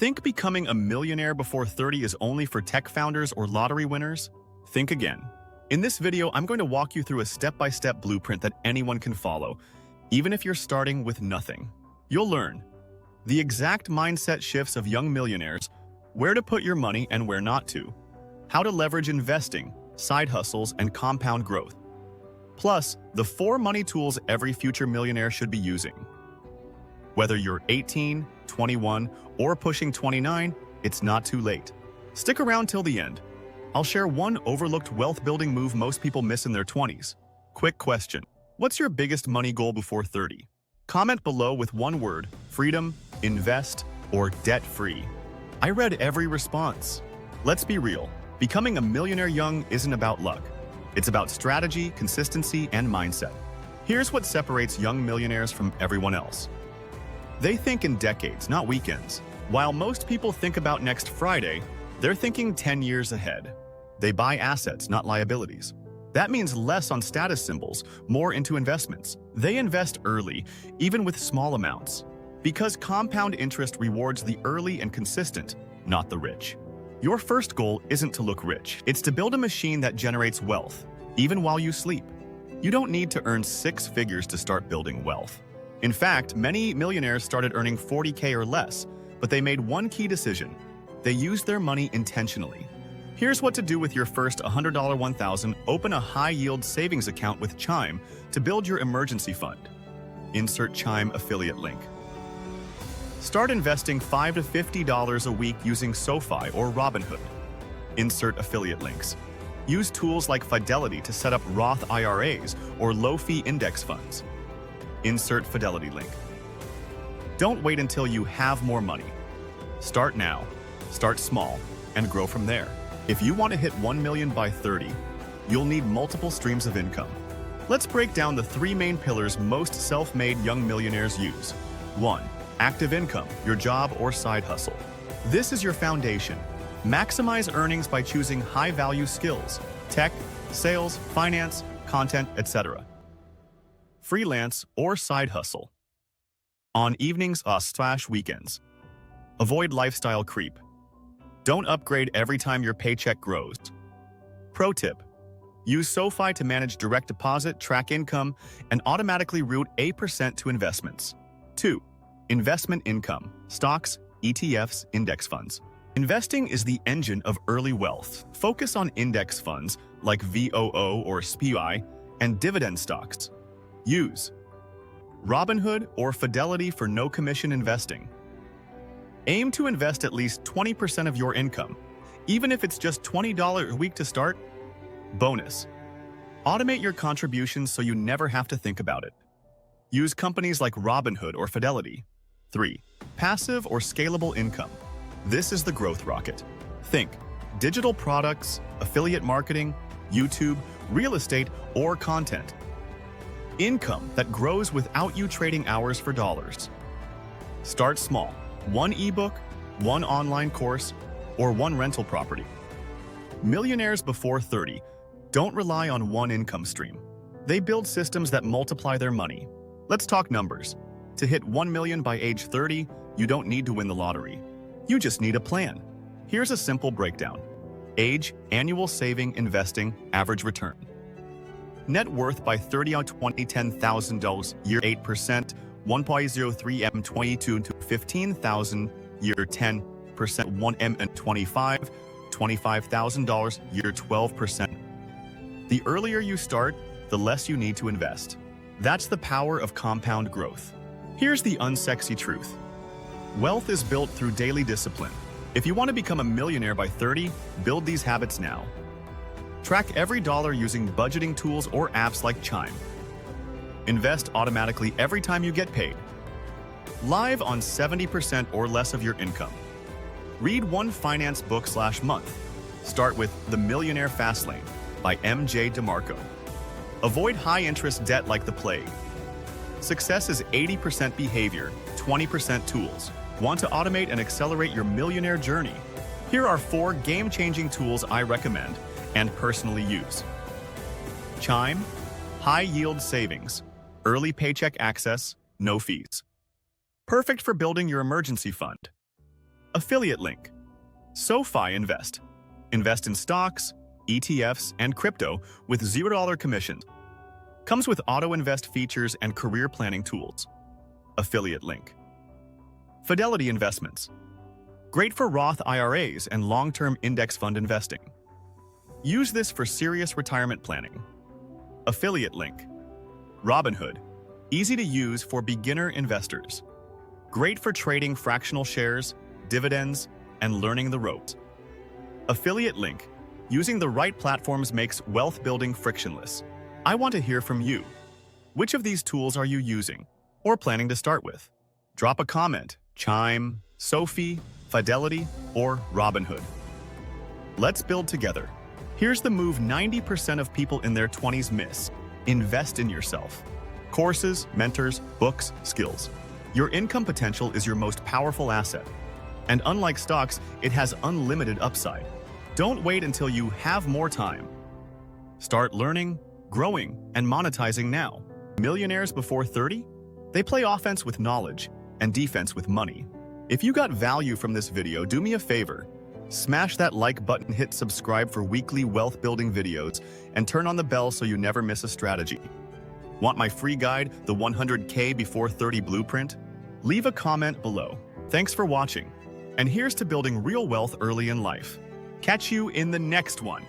Think becoming a millionaire before 30 is only for tech founders or lottery winners? Think again. In this video, I'm going to walk you through a step-by-step blueprint that anyone can follow, even if you're starting with nothing. You'll learn the exact mindset shifts of young millionaires, where to put your money and where not to, how to leverage investing, side hustles, and compound growth. Plus, the 4 money tools every future millionaire should be using. Whether you're 18, 21, or pushing 29, it's not too late. Stick around till the end. I'll share one overlooked wealth-building move most people miss in their 20s. Quick question. What's your biggest money goal before 30? Comment below with one word: freedom, invest, or debt-free. I read every response. Let's be real. Becoming a millionaire young isn't about luck. It's about strategy, consistency, and mindset. Here's what separates young millionaires from everyone else. They think in decades, not weekends. While most people think about next Friday, they're thinking 10 years ahead. They buy assets, not liabilities. That means less on status symbols, more into investments. They invest early, even with small amounts, because compound interest rewards the early and consistent, not the rich. Your first goal isn't to look rich. It's to build a machine that generates wealth, even while you sleep. You don't need to earn 6 figures to start building wealth. In fact, many millionaires started earning 40K or less, but they made one key decision. They used their money intentionally. Here's what to do with your first $100 $1,000. Open a high-yield savings account with Chime to build your emergency fund. Insert Chime affiliate link. Start investing $5 to $50 a week using SoFi or Robinhood. Insert affiliate links. Use tools like Fidelity to set up Roth IRAs or low-fee index funds. Insert Fidelity link. Don't wait until you have more money. Start now, start small, and grow from there. If you want to hit 1 million by 30, you'll need multiple streams of income. Let's break down the 3 main pillars most self-made young millionaires use. 1. Active income, your job or side hustle. This is your foundation. Maximize earnings by choosing high-value skills: tech, sales, finance, content, etc. Freelance or side hustle. On evenings/weekends. Avoid lifestyle creep. Don't upgrade every time your paycheck grows. Pro tip: use SoFi to manage direct deposit, track income, and automatically route 8% to investments. 2. Investment income, stocks, ETFs, index funds. Investing is the engine of early wealth. Focus on index funds like VOO or SPY and dividend stocks. Use Robinhood or Fidelity for no-commission investing. Aim to invest at least 20% of your income, even if it's just $20 a week to start. Bonus: automate your contributions so you never have to think about it. Use companies like Robinhood or Fidelity. 3. Passive or scalable income. This is the growth rocket. Think digital products, affiliate marketing, YouTube, real estate, or content. Income that grows without you trading hours for dollars. Start small. 1 ebook, 1 online course, or 1 rental property. Millionaires before 30 don't rely on one income stream. They build systems that multiply their money. Let's talk numbers. To hit 1 million by age 30, you don't need to win the lottery. You just need a plan. Here's a simple breakdown. Age, annual saving, investing, average return. Net worth by 30 on 20, $10,000, year 8%, 1.03 M 22 to 15,000, year 10%, 1 M and 25, $25,000, year 12%. The earlier you start, the less you need to invest. That's the power of compound growth. Here's the unsexy truth. Wealth is built through daily discipline. If you want to become a millionaire by 30, build these habits now. Track every dollar using budgeting tools or apps like Chime. Invest automatically every time you get paid. Live on 70% or less of your income. Read 1 finance book/month. Start with The Millionaire Fastlane by M.J. DeMarco. Avoid high-interest debt like the plague. Success is 80% behavior, 20% tools. Want to automate and accelerate your millionaire journey? Here are 4 game-changing tools I recommend and personally use. Chime, high-yield savings, early paycheck access, no fees. Perfect for building your emergency fund. Affiliate link. SoFi Invest. Invest in stocks, ETFs, and crypto with $0 commissions. Comes with auto-invest features and career planning tools. Affiliate link. Fidelity Investments. Great for Roth IRAs and long-term index fund investing. Use this for serious retirement planning. Affiliate link. Robinhood. Easy to use for beginner investors. Great for trading fractional shares, dividends, and learning the ropes. Affiliate link. Using the right platforms makes wealth building frictionless. I want to hear from you. Which of these tools are you using or planning to start with? Drop a comment. Chime, SoFi, Fidelity, or Robinhood. Let's build together. Here's the move 90% of people in their 20s miss. Invest in yourself. Courses, mentors, books, skills. Your income potential is your most powerful asset. And unlike stocks, it has unlimited upside. Don't wait until you have more time. Start learning, growing, and monetizing now. Millionaires before 30? They play offense with knowledge and defense with money. If you got value from this video, do me a favor. Smash that like button, hit subscribe for weekly wealth-building videos, and turn on the bell so you never miss a strategy. Want my free guide, the 100K Before 30 Blueprint? Leave a comment below. Thanks for watching. And here's to building real wealth early in life. Catch you in the next one.